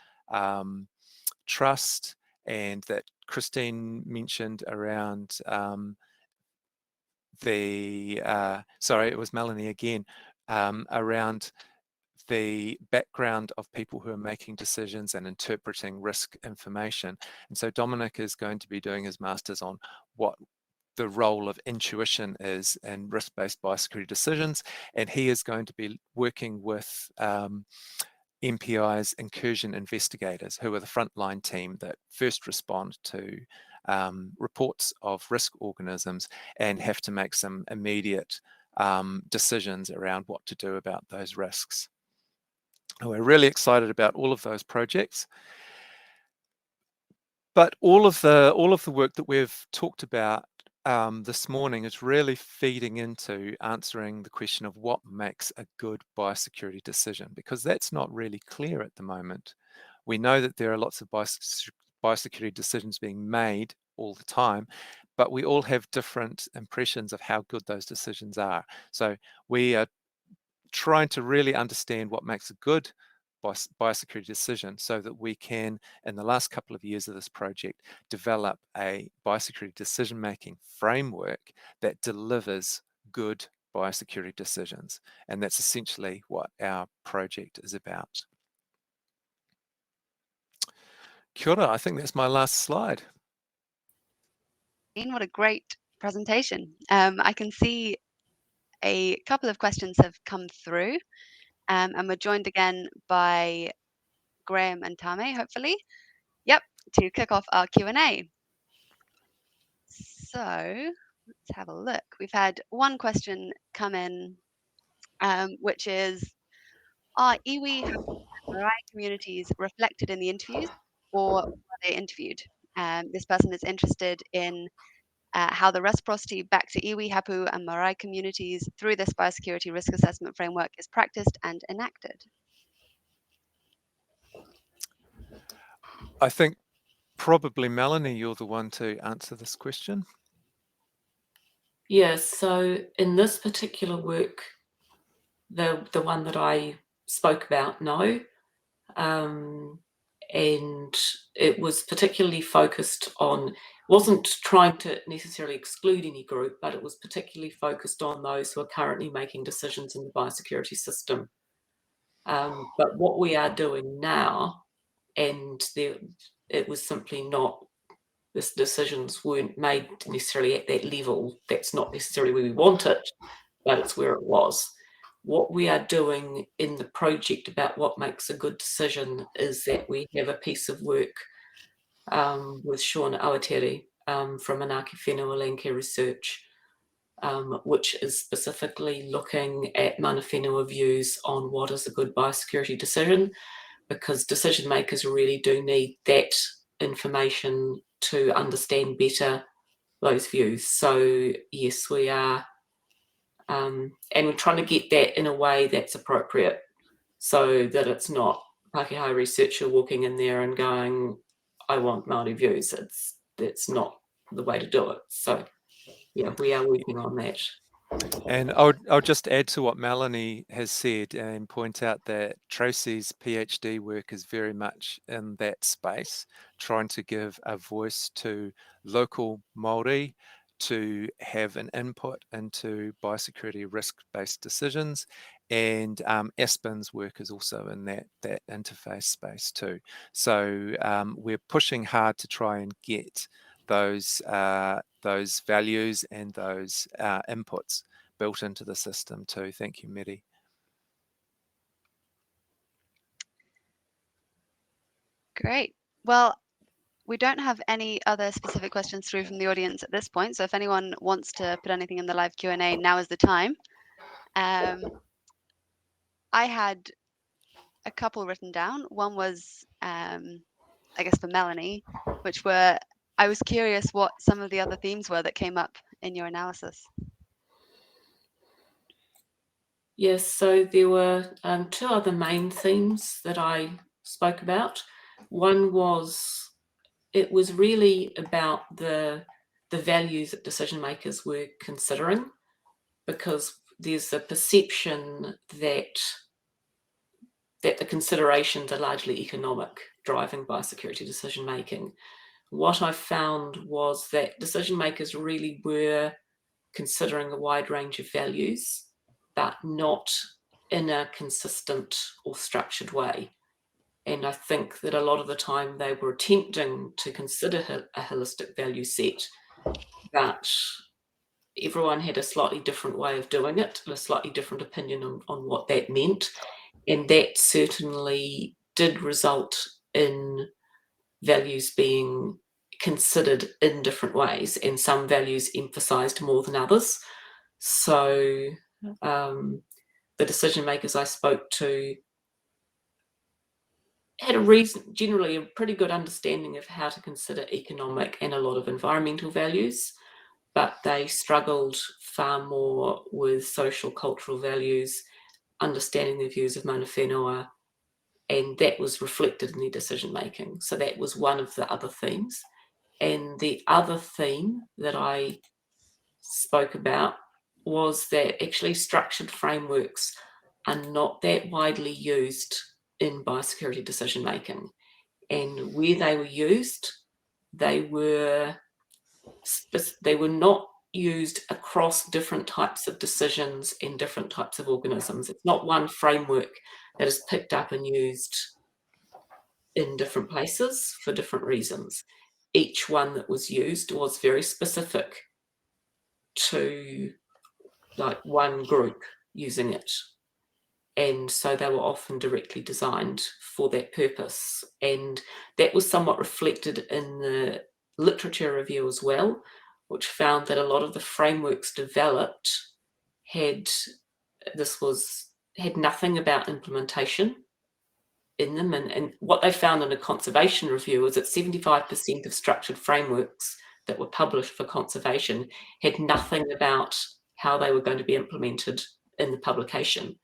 trust, and that Christine mentioned around sorry, it was Melanie again, around the background of people who are making decisions and interpreting risk information. And so Dominic is going to be doing his master's on what the role of intuition is in risk-based biosecurity decisions, and he is going to be working with MPI's incursion investigators, who are the frontline team that first respond to reports of risk organisms and have to make some immediate decisions around what to do about those risks. We're really excited about all of those projects. But all of the work that we've talked about this morning is really feeding into answering the question of what makes a good biosecurity decision, because that's not really clear at the moment. We know that there are lots of biosecurity decisions being made all the time, but we all have different impressions of how good those decisions are. So we are trying to really understand what makes a good biosecurity decision so that we can, in the last couple of years of this project, develop a biosecurity decision-making framework that delivers good biosecurity decisions. And that's essentially what our project is about. Kia ora, I think that's my last slide. What a great presentation. I can see a couple of questions have come through, and we're joined again by Graeme and Tame, hopefully. Yep, to kick off our Q&A. So let's have a look. We've had one question come in, which is, are iwi and marae communities reflected in the interviews, or were they interviewed? This person is interested in how the reciprocity back to iwi, hapu, and marae communities through this biosecurity risk assessment framework is practiced and enacted. I think probably, Melanie, you're the one to answer this question. Yeah, so in this particular work, the one that I spoke about, no. And it was particularly focused on, wasn't trying to necessarily exclude any group, but it was particularly focused on those who are currently making decisions in the biosecurity system. But what we are doing now, and it was simply not, the decisions weren't made necessarily at that level. That's not necessarily where we want it, but it's where it was. What we are doing in the project about what makes a good decision is that we have a piece of work with Sean Awatere from Anaki Whenua AgResearch, which is specifically looking at mana whenua views on what is a good biosecurity decision, because decision makers really do need that information to understand better those views. So yes, we are, and we're trying to get that in a way that's appropriate, so that it's not Pākehā researcher walking in there and going, I want Māori views. That's not the way to do it. So yeah, we are working on that. And I'll just add to what Melanie has said and point out that Tracy's PhD work is very much in that space, trying to give a voice to local Māori to have an input into biosecurity risk-based decisions. And Aspen's work is also in that interface space too. So we're pushing hard to try and get those values and those inputs built into the system too. Thank you, Mary. Great. Well, we don't have any other specific questions through from the audience at this point. So if anyone wants to put anything in the live Q&A, now is the time. I had a couple written down. One was, I guess, for Melanie, which were, I was curious what some of the other themes were that came up in your analysis. Yes, so there were two other main themes that I spoke about. One was, it was really about the values that decision makers were considering, because there's a perception that the considerations are largely economic, driving biosecurity decision making. What I found was that decision makers really were considering a wide range of values, but not in a consistent or structured way. And I think that a lot of the time they were attempting to consider a holistic value set, but everyone had a slightly different way of doing it, and a slightly different opinion on what that meant. And that certainly did result in values being considered in different ways, and some values emphasized more than others. So the decision makers I spoke to had generally a pretty good understanding of how to consider economic and a lot of environmental values, but they struggled far more with social cultural values, understanding the views of mana whenua, and that was reflected in their decision making. So that was one of the other themes. And the other theme that I spoke about was that actually structured frameworks are not that widely used in biosecurity decision making. And where they were used, they were not used across different types of decisions and different types of organisms. It's not one framework that is picked up and used in different places for different reasons. Each one that was used was very specific to like one group using it. And so they were often directly designed for that purpose. And that was somewhat reflected in the literature review as well, which found that a lot of the frameworks developed had nothing about implementation in them. And what they found in a conservation review is that 75% of structured frameworks that were published for conservation had nothing about how they were going to be implemented in the publication.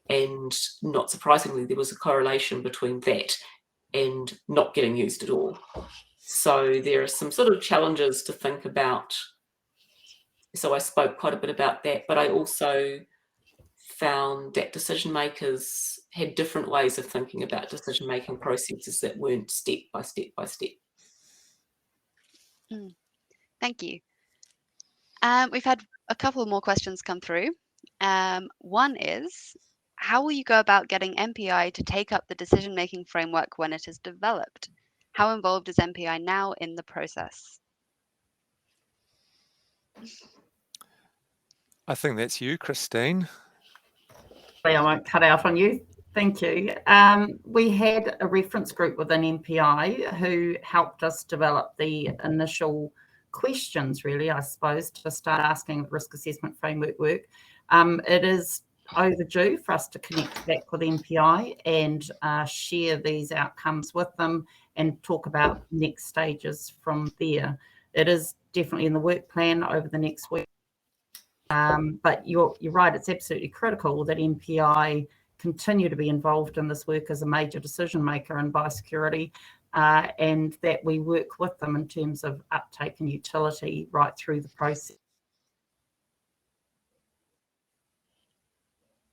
And not surprisingly, there was a correlation between that and not getting used at all. So there are some sort of challenges to think about. So I spoke quite a bit about that, but I also found that decision makers had different ways of thinking about decision making processes that weren't step by step by step. Thank you. We've had a couple more questions come through. One is, how will you go about getting MPI to take up the decision-making framework when it is developed? How involved is MPI now in the process? I think that's you, Christine. I won't cut out on you. Thank you. We had a reference group within MPI who helped us develop the initial questions, really, I suppose, to start asking risk assessment framework work. It is overdue for us to connect back with MPI and share these outcomes with them and talk about next stages from there. It is definitely in the work plan over the next week. But you're right, it's absolutely critical that MPI continue to be involved in this work as a major decision maker in biosecurity, and that we work with them in terms of uptake and utility right through the process.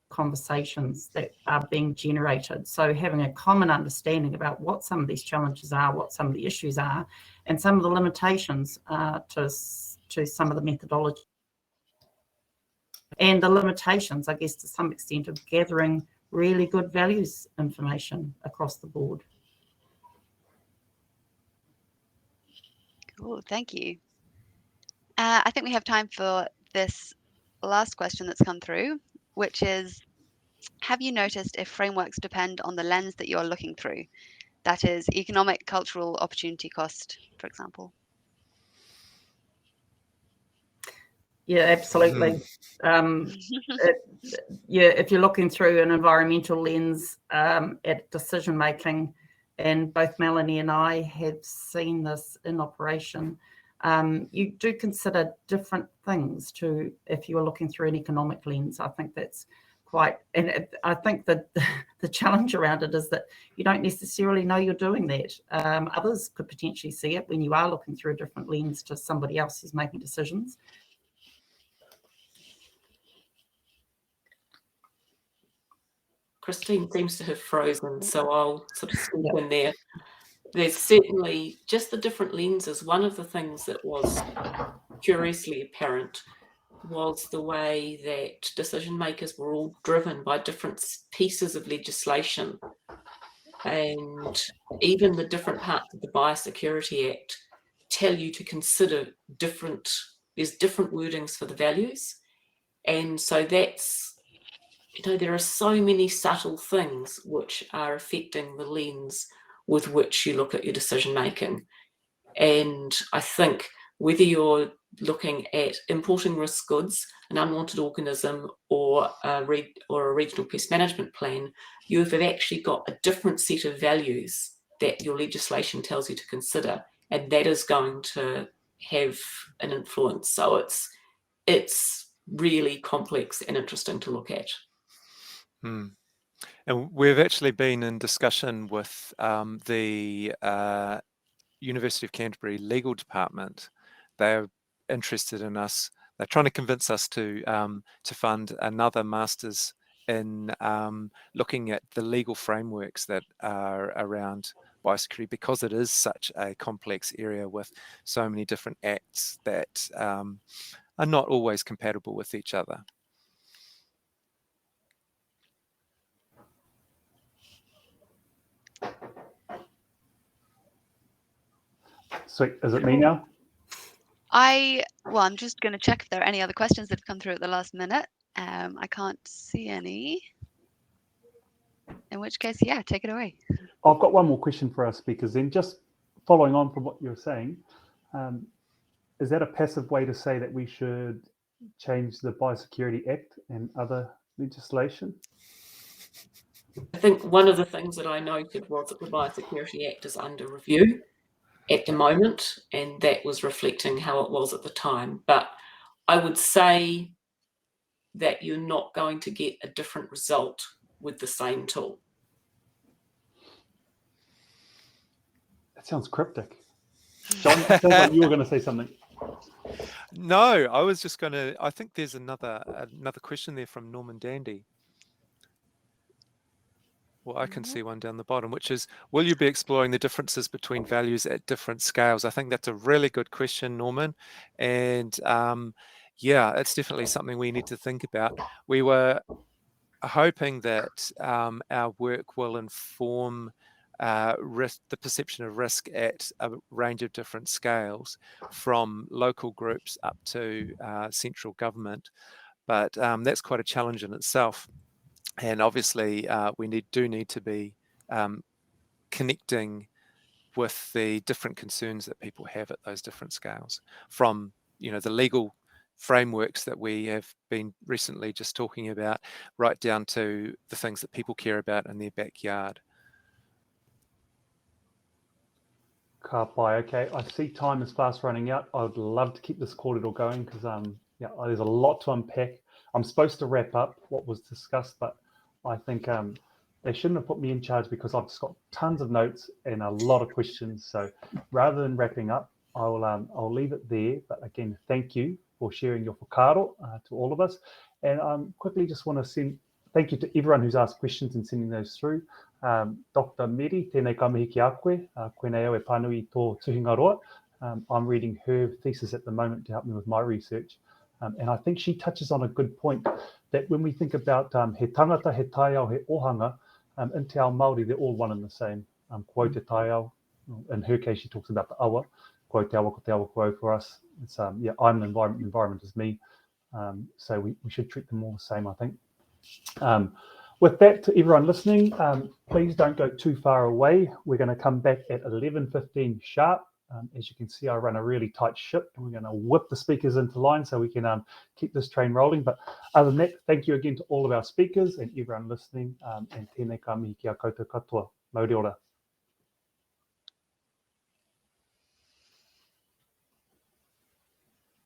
Conversations that are being generated. So having a common understanding about what some of these challenges are, what some of the issues are, and some of the limitations to some of the methodology. And the limitations, I guess, to some extent, of gathering really good values information across the board. Cool, thank you. I think we have time for this last question that's come through, which is, have you noticed if frameworks depend on the lens that you're looking through? That is economic, cultural, opportunity cost, for example. Yeah, absolutely. If you're looking through an environmental lens at decision making, and both Melanie and I have seen this in operation, you do consider different things to if you were looking through an economic lens. I think that's quite, and I think that the challenge around it is that you don't necessarily know you're doing that. Others could potentially see it when you are looking through a different lens to somebody else who's making decisions. Christine seems to have frozen, so I'll sort of step in there. There's certainly just the different lenses. One of the things that was curiously apparent was the way that decision makers were all driven by different pieces of legislation. And even the different parts of the Biosecurity Act tell you to consider there's different wordings for the values. And so that's, there are so many subtle things which are affecting the lens with which you look at your decision making. And I think whether you're looking at importing risk goods, an unwanted organism, or a regional pest management plan, you have actually got a different set of values that your legislation tells you to consider, and that is going to have an influence. So it's really complex and interesting to look at. And we've actually been in discussion with the University of Canterbury Legal Department, they're interested in us. They're trying to convince us to fund another master's in looking at the legal frameworks that are around biosecurity, because it is such a complex area with so many different acts that are not always compatible with each other. Sweet. Is it me now? Well, I'm just going to check if there are any other questions that have come through at the last minute. I can't see any. In which case, yeah, take it away. I've got one more question for our speakers then. Just following on from what you're saying, is that a passive way to say that we should change the Biosecurity Act and other legislation? I think one of the things that I noted was that the Biosecurity Act is under review at the moment, and that was reflecting how it was at the time. But I would say that you're not going to get a different result with the same tool. That sounds cryptic. John, it sounds like you were going to say something. No, I was just going to, I think there's another question there from Norman Dandy. Well, I can see one down the bottom, which is, will you be exploring the differences between values at different scales? I think that's a really good question, Norman. And yeah, it's definitely something we need to think about. We were hoping that our work will inform the perception of risk at a range of different scales, from local groups up to central government. But that's quite a challenge in itself. And obviously, we do need to be connecting with the different concerns that people have at those different scales, from the legal frameworks that we have been recently just talking about, right down to the things that people care about in their backyard. Ka pai. Okay, I see time is fast running out. I would love to keep this corridor going because yeah, there's a lot to unpack. I'm supposed to wrap up what was discussed, but I think they shouldn't have put me in charge because I've just got tons of notes and a lot of questions. So rather than wrapping up, I'll leave it there. But again, thank you for sharing your whakaaro to all of us. And quickly just want to thank you to everyone who's asked questions and sending those through. Dr. Meri, tēnei ka mihi ki a koe, koenei au e pānui tō tuhinga roa. I'm reading her thesis at the moment to help me with my research. And I think she touches on a good point that when we think about he tangata, he Taiao, he Ōhanga, in Te Ao Māori, they're all one and the same. Ko te Taiao, in her case, she talks about the awa. Ko te awa, ko te awa, ko for us. It's, yeah, I'm the environment is me. So we should treat them all the same, I think. With that, to everyone listening, please don't go too far away. We're going to come back at 11:15 sharp. As you can see, I run a really tight ship, and we're going to whip the speakers into line so we can keep this train rolling. But other than that, thank you again to all of our speakers and everyone listening. And tēnei ka mihi ki a koutou katoa. Mauri ora.